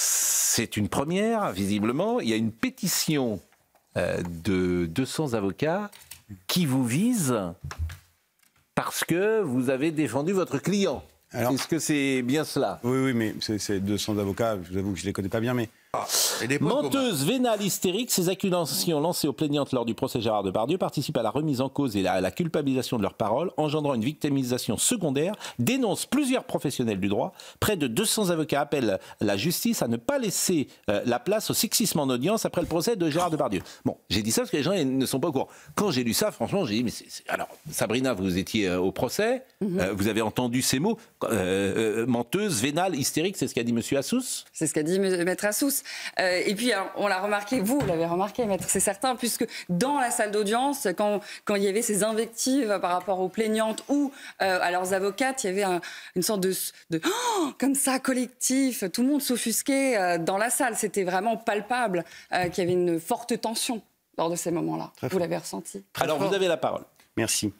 c'est une première, visiblement. Il y a une pétition de 200 avocats qui vous vise parce que vous avez défendu votre client. Est-ce que c'est bien cela? Oui, mais c'est 200 avocats, je vous avoue que je ne les connais pas bien, mais... Menteuse, vénale, hystérique, ces accusations lancées aux plaignantes lors du procès Gérard Depardieu participent à la remise en cause et à la culpabilisation de leurs paroles, engendrant une victimisation secondaire, dénoncent plusieurs professionnels du droit. Près de 200 avocats appellent la justice à ne pas laisser la place au sexisme en audience après le procès de Gérard Depardieu. Bon, j'ai dit ça parce que les gens ne sont pas au courant. Quand j'ai lu ça, franchement, j'ai dit, mais alors, Sabrina, vous étiez au procès, vous avez entendu ces mots, menteuse, vénale, hystérique, c'est ce qu'a dit M. Assous? C'est ce qu'a dit Maître Assous. Et puis, alors, on l'a remarqué, vous l'avez remarqué, Maître, c'est certain, puisque dans la salle d'audience, quand il y avait ces invectives par rapport aux plaignantes ou à leurs avocates, il y avait une sorte de comme ça, collectif, tout le monde s'offusquait dans la salle. C'était vraiment palpable qu'il y avait une forte tension lors de ces moments-là. Vous l'avez ressenti. Alors, vous avez la parole. Merci.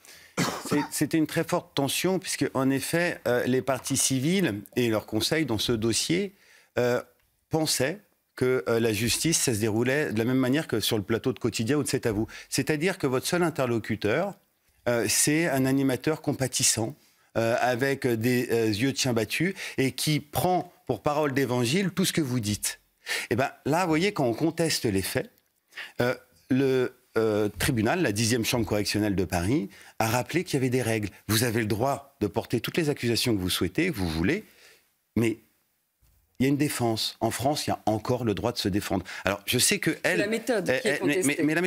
C'était une très forte tension, puisque, en effet, les parties civiles et leurs conseils dans ce dossier pensaient que la justice, ça se déroulait de la même manière que sur le plateau de Quotidien ou de C'est à vous. C'est-à-dire que votre seul interlocuteur, c'est un animateur compatissant, avec des yeux de chien battu, et qui prend pour parole d'évangile tout ce que vous dites. Et bien là, vous voyez, quand on conteste les faits, le tribunal, la 10e chambre correctionnelle de Paris, a rappelé qu'il y avait des règles. Vous avez le droit de porter toutes les accusations que vous souhaitez, que vous voulez, mais il y a une défense. En France, il y a encore le droit de se défendre. Alors, je sais que elle... C'est la méthode qui est contestée. Mais la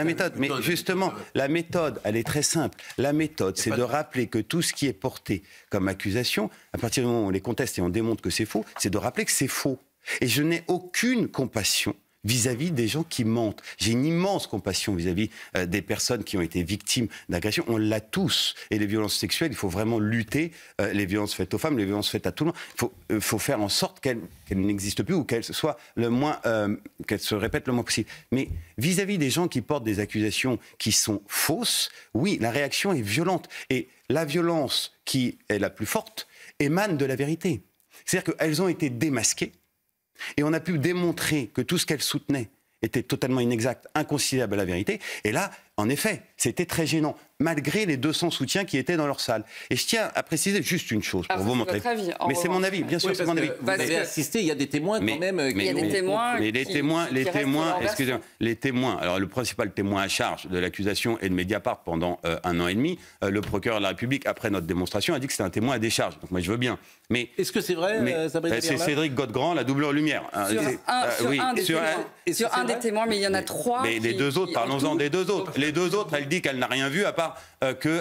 méthode. Mais justement, la méthode, elle est très simple. La méthode, c'est de rappeler que tout ce qui est porté comme accusation, à partir du moment où on les conteste et on démontre que c'est faux, c'est de rappeler que c'est faux. Et je n'ai aucune compassion vis-à-vis des gens qui mentent. J'ai une immense compassion vis-à-vis des personnes qui ont été victimes d'agressions. On l'a tous. Et les violences sexuelles, il faut vraiment lutter. Les violences faites aux femmes, les violences faites à tout le monde. Il faut faire en sorte qu'elles n'existent plus ou qu'elles qu'elles se répètent le moins possible. Mais vis-à-vis des gens qui portent des accusations qui sont fausses, oui, la réaction est violente. Et la violence qui est la plus forte émane de la vérité. C'est-à-dire qu'elles ont été démasquées. Et on a pu démontrer que tout ce qu'elle soutenait était totalement inexact, inconciliable à la vérité. Et là, en effet, c'était très gênant, malgré les 200 soutiens qui étaient dans leur salle. Et je tiens à préciser juste une chose pour vous montrer. Mais c'est mon avis, bien sûr, c'est mon avis. Vous avez assisté, il y a des témoins quand même. Il y a des témoins. Mais les témoins, excusez-moi, les témoins. Alors le principal témoin à charge de l'accusation est de Mediapart pendant 1 an et demi. Le procureur de la République, après notre démonstration, a dit que c'était un témoin à décharge. Donc moi je veux bien. Mais est-ce que c'est vrai, Sabrina? C'est Cédric Godgrand, la double lumière. Sur un des témoins, mais il y en a 3. Mais les deux autres, parlons-en des deux autres. Les deux autres, elle dit qu'elle n'a rien vu à part que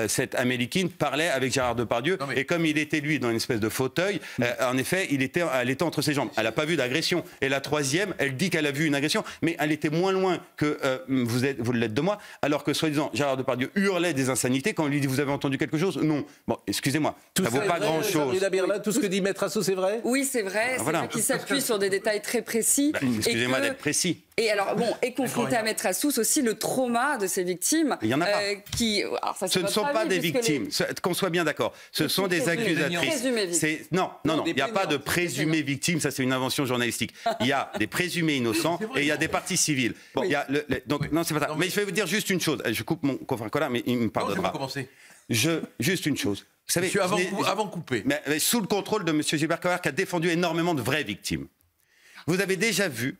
cette Amélie Kinn parlait avec Gérard Depardieu. Et comme il était, lui, dans une espèce de fauteuil, en effet, elle était entre ses jambes. Elle n'a pas vu d'agression. Et la troisième, elle dit qu'elle a vu une agression, mais elle était moins loin que vous l'êtes de moi, alors que, soi-disant, Gérard Depardieu hurlait des insanités quand on lui dit « Vous avez entendu quelque chose ?» Non. Bon, excusez-moi, ça vaut pas grand-chose. Tout ce que dit Maître Assous, c'est vrai? Oui, c'est vrai. C'est vrai qu'il s'appuie sur des détails très précis. Excusez-moi d'être précis. Et alors, confronté à Maître Assous aussi le trauma de ces victimes. Il y en a pas. Ce ne sont pas des victimes, qu'on soit bien d'accord. Ce sont des accusatrices. Non, il n'y a pas de présumées victimes, ça c'est une invention journalistique. Il y a des présumés innocents et il y a des parties civiles. Bon, non, c'est pas ça. Mais je vais vous dire juste une chose. Je coupe mon confrère Collin, mais il me pardonnera. Juste une chose. Vous savez, avant couper. Mais sous le contrôle de M. Gilbert Collin, qui a défendu énormément de vraies victimes. Vous avez déjà vu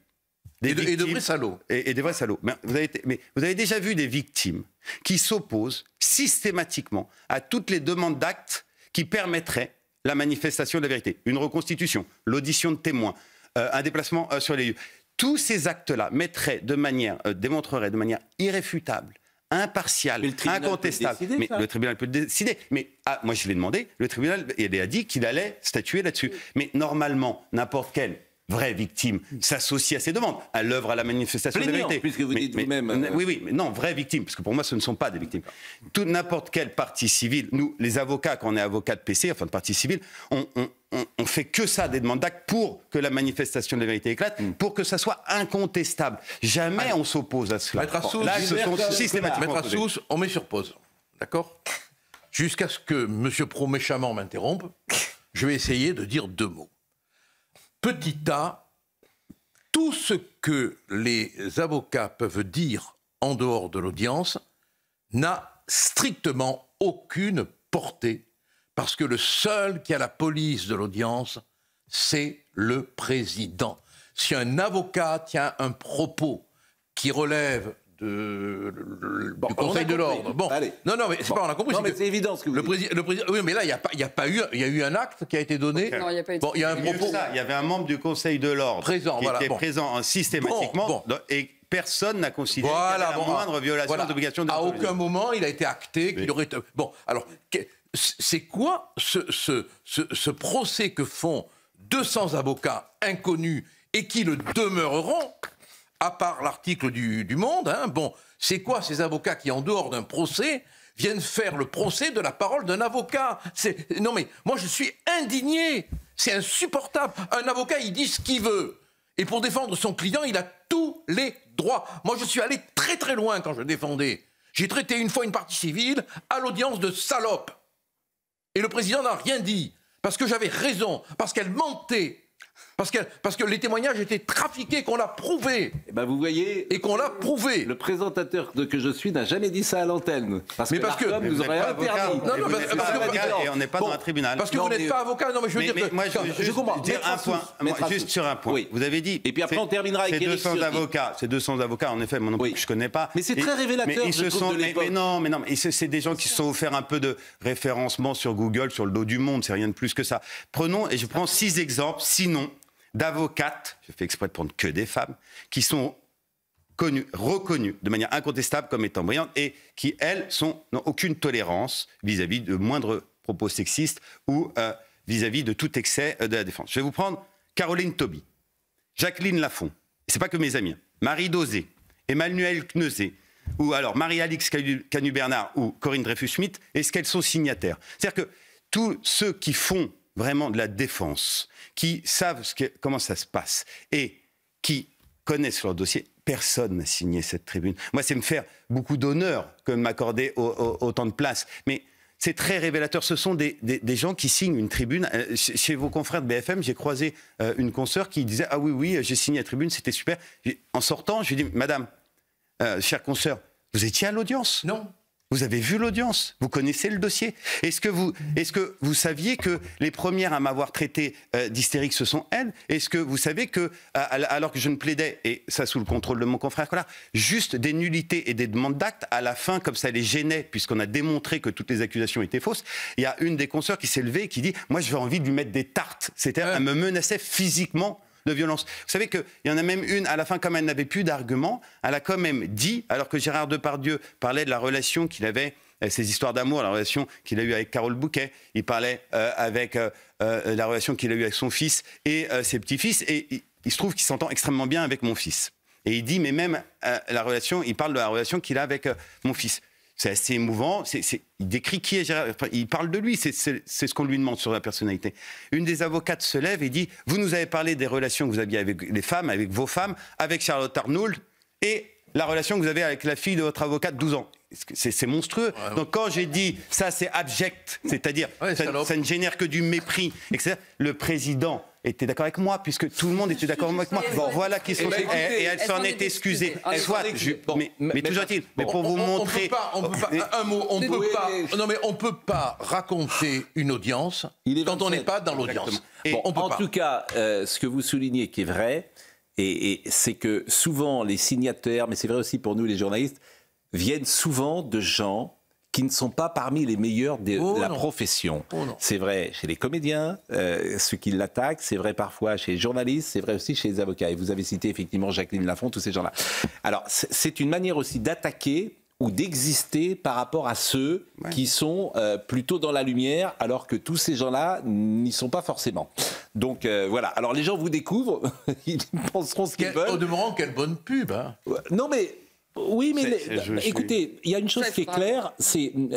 et de vrais salauds. Et des vrais salauds. Mais vous avez déjà vu des victimes qui s'opposent systématiquement à toutes les demandes d'actes qui permettraient la manifestation de la vérité. Une reconstitution, l'audition de témoins, un déplacement sur les lieux. Tous ces actes-là démontreraient de manière irréfutable, impartiale, incontestable. Mais le tribunal peut le décider. Mais moi, je l'ai demandé. Le tribunal a dit qu'il allait statuer là-dessus. Mais normalement, n'importe quelle vraie victime s'associe à ces demandes, à l'œuvre, à la manifestation de la vérité. Puisque vous dites vous-même... Oui, mais non, vraies victimes, parce que pour moi, ce ne sont pas des victimes. N'importe quelle partie civile, nous, les avocats, quand on est avocat de PC, enfin de partie civile, on fait que ça, des demandes d'actes pour que la manifestation de la vérité éclate, pour que ça soit incontestable. Jamais on s'oppose à cela. Maître Assous, là, ce sont systématiquement... Maître Assous, on met sur pause, d'accord? Jusqu'à ce que M. Pro méchamment m'interrompe, je vais essayer de dire 2 mots. petit a, tout ce que les avocats peuvent dire en dehors de l'audience n'a strictement aucune portée, parce que le seul qui a la police de l'audience, c'est le président. Si un avocat tient un propos qui relève du Conseil de l'ordre. Bon, non, mais c'est pas, on a compris. Non, mais c'est évident ce que vous dites. Le président, oui, mais là, il y a eu un acte qui a été donné. Non, il n'y a pas eu de... Bon, il y a un propos. Il y avait un membre du Conseil de l'ordre qui était présent systématiquement et personne n'a considéré qu'il y avait la moindre violation d'obligation de À aucun moment, il a été acté qu'il aurait... Bon, alors, c'est quoi ce procès que font 200 avocats inconnus et qui le demeureront, à part l'article du Monde, hein, bon, c'est quoi ces avocats qui, en dehors d'un procès, viennent faire le procès de la parole d'un avocat? Non mais, moi je suis indigné, c'est insupportable. Un avocat, il dit ce qu'il veut. Et pour défendre son client, il a tous les droits. Moi je suis allé très très loin quand je défendais. J'ai traité une fois une partie civile à l'audience de salope. Et le président n'a rien dit, parce que j'avais raison, parce qu'elle mentait. Parce que les témoignages étaient trafiqués, qu'on l'a prouvé. Et ben vous voyez, et qu'on l'a prouvé. Le présentateur que je suis n'a jamais dit ça à l'antenne. Parce que l'ARCOM nous aurait interdit. Et on n'est pas dans un tribunal. Parce que vous n'êtes pas avocat. Non, mais je veux dire que... Moi, je comprends. Dire un point, juste sur un point. Oui. Vous avez dit... Et puis après, on terminera avec Éric Ciotti. Ces 200 avocats, en effet, moi non plus, je ne connais pas. Mais c'est très révélateur, je trouve, de l'époque. Mais non, c'est des gens qui se sont offerts un peu de référencement sur Google, sur le dos du monde, c'est rien de plus que ça. Prenons, et je prends 6 exemples, sinon... d'avocates, je fais exprès de prendre que des femmes, qui sont reconnues de manière incontestable comme étant brillantes et qui, elles, n'ont aucune tolérance vis-à-vis de moindres propos sexistes ou vis-à-vis de tout excès de la défense. Je vais vous prendre Caroline Tauby, Jacqueline Lafont, c'est pas que mes amis, Marie Dosé, Emmanuel Kneuzé, ou alors Marie-Alix Canu-Bernard ou Corinne Dreyfus-Schmidt, est-ce qu'elles sont signataires? C'est-à-dire que tous ceux qui font vraiment de la défense, qui savent comment ça se passe et qui connaissent leur dossier, personne n'a signé cette tribune. Moi, c'est me faire beaucoup d'honneur que de m'accorder autant de place. Mais c'est très révélateur. Ce sont des gens qui signent une tribune. Chez vos confrères de BFM, j'ai croisé une consoeur qui disait « Ah oui, j'ai signé la tribune, c'était super ». En sortant, je lui ai dit « Madame, chère consoeur, vous étiez à l'audience ?» Non. Vous avez vu l'audience, vous connaissez le dossier. Est-ce que vous saviez que les premières à m'avoir traité d'hystérique, ce sont elles? Est-ce que vous savez que, alors que je ne plaidais, et ça sous le contrôle de mon confrère Collard, juste des nullités et des demandes d'actes, à la fin, comme ça les gênait, puisqu'on a démontré que toutes les accusations étaient fausses, il y a une des consoeurs qui s'est levée et qui dit « Moi, j'ai envie de lui mettre des tartes ». C'est-à-dire, elle me menaçait physiquement de violence. Vous savez qu'il y en a même une, à la fin, comme elle n'avait plus d'arguments, elle a quand même dit, alors que Gérard Depardieu parlait de la relation qu'il avait, ses histoires d'amour, la relation qu'il a eue avec Carole Bouquet, il parlait avec la relation qu'il a eue avec son fils et ses petits-fils, et il se trouve qu'il s'entend extrêmement bien avec mon fils. Et il dit, mais même il parle de la relation qu'il a avec mon fils. C'est assez émouvant. Il décrit qui est Gérard. Enfin, il parle de lui. C'est ce qu'on lui demande sur la personnalité. Une des avocates se lève et dit « Vous nous avez parlé des relations que vous aviez avec les femmes, avec vos femmes, avec Charlotte Arnould, et la relation que vous avez avec la fille de votre avocat de 12 ans. » C'est monstrueux. Ouais. Donc quand j'ai dit « Ça, c'est abject », c'est-à-dire ça ne génère que du mépris, etc. Le président était d'accord avec moi, puisque tout le monde était d'accord avec moi. Bon, voilà qui sont... Et elle s'en est excusée. Mais toujours est-il. Mais pour vous montrer... On ne peut pas raconter une audience quand on n'est pas dans l'audience. En tout cas, ce que vous soulignez qui est vrai, et c'est que souvent les signataires, mais c'est vrai aussi pour nous les journalistes, viennent souvent de gens qui ne sont pas parmi les meilleurs de la profession. C'est vrai chez les comédiens, ceux qui l'attaquent, c'est vrai parfois chez les journalistes, c'est vrai aussi chez les avocats. Et vous avez cité effectivement Jacqueline Lafont, tous ces gens-là. Alors, c'est une manière aussi d'attaquer ou d'exister par rapport à ceux qui sont plutôt dans la lumière, alors que tous ces gens-là n'y sont pas forcément. Donc voilà. Alors les gens vous découvrent, ils penseront ce qu'ils veulent. Au demeurant, quelle bonne pub, hein. Non mais... Oui, mais écoutez, il y a une chose qui est claire, il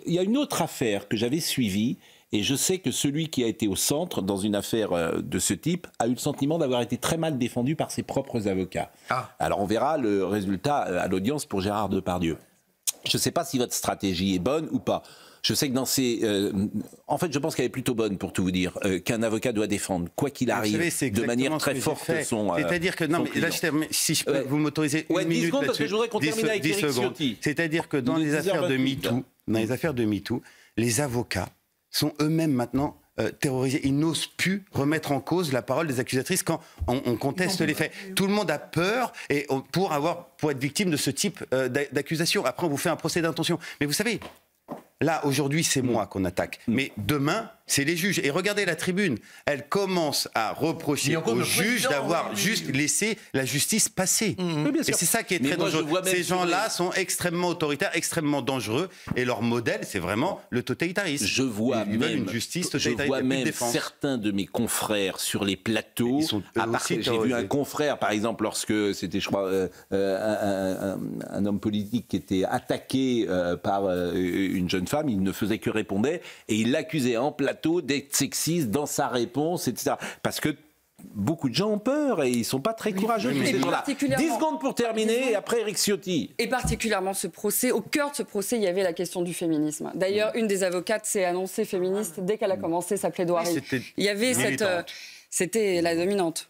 y a une autre affaire que j'avais suivie, et je sais que celui qui a été au centre dans une affaire de ce type a eu le sentiment d'avoir été très mal défendu par ses propres avocats. Alors on verra le résultat à l'audience pour Gérard Depardieu. Je ne sais pas si votre stratégie est bonne ou pas. Je sais que dans ces... en fait, je pense qu'elle est plutôt bonne, pour tout vous dire, qu'un avocat doit défendre, quoi qu'il arrive, de manière très forte son... C'est-à-dire que... Non, mais là, si je peux vous m'autoriser une minute 10 secondes, parce que je voudrais qu'on termine avec Éric Ciotti. C'est-à-dire que dans les affaires de MeToo, les avocats sont eux-mêmes maintenant terrorisés. Ils n'osent plus remettre en cause la parole des accusatrices quand on conteste les faits. Tout le monde a peur pour être victime de ce type d'accusation. Après, on vous fait un procès d'intention. Mais vous savez... Là, aujourd'hui, c'est moi qu'on attaque. Mais demain, c'est les juges. Et regardez la tribune. Elle commence à reprocher aux juges d'avoir juste laissé la justice passer. Et c'est ça qui est très dangereux. Ces gens-là sont extrêmement autoritaires, extrêmement dangereux. Et leur modèle, c'est vraiment le totalitarisme. Je vois même certains de mes confrères sur les plateaux. J'ai vu un confrère, par exemple, lorsque c'était, je crois, un homme politique qui était attaqué par une jeune femme, il ne faisait que répondre et il l'accusait en plateau d'être sexiste dans sa réponse, etc. Parce que beaucoup de gens ont peur et ils ne sont pas très courageux. 10 secondes pour terminer et après Éric Ciotti. Et particulièrement ce procès, au cœur de ce procès, il y avait la question du féminisme. D'ailleurs, une des avocates s'est annoncée féministe dès qu'elle a commencé sa plaidoirie. Il y avait c'était la dominante.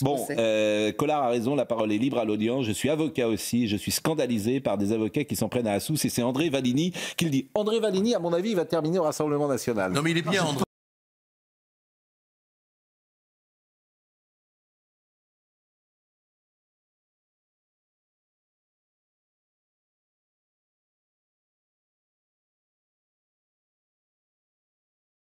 Bon, Collard a raison, la parole est libre à l'audience. Je suis avocat aussi, je suis scandalisé par des avocats qui s'en prennent à Assous et c'est André Valigny qui le dit. André Valigny, à mon avis, il va terminer au Rassemblement National. Non mais il est bien, André.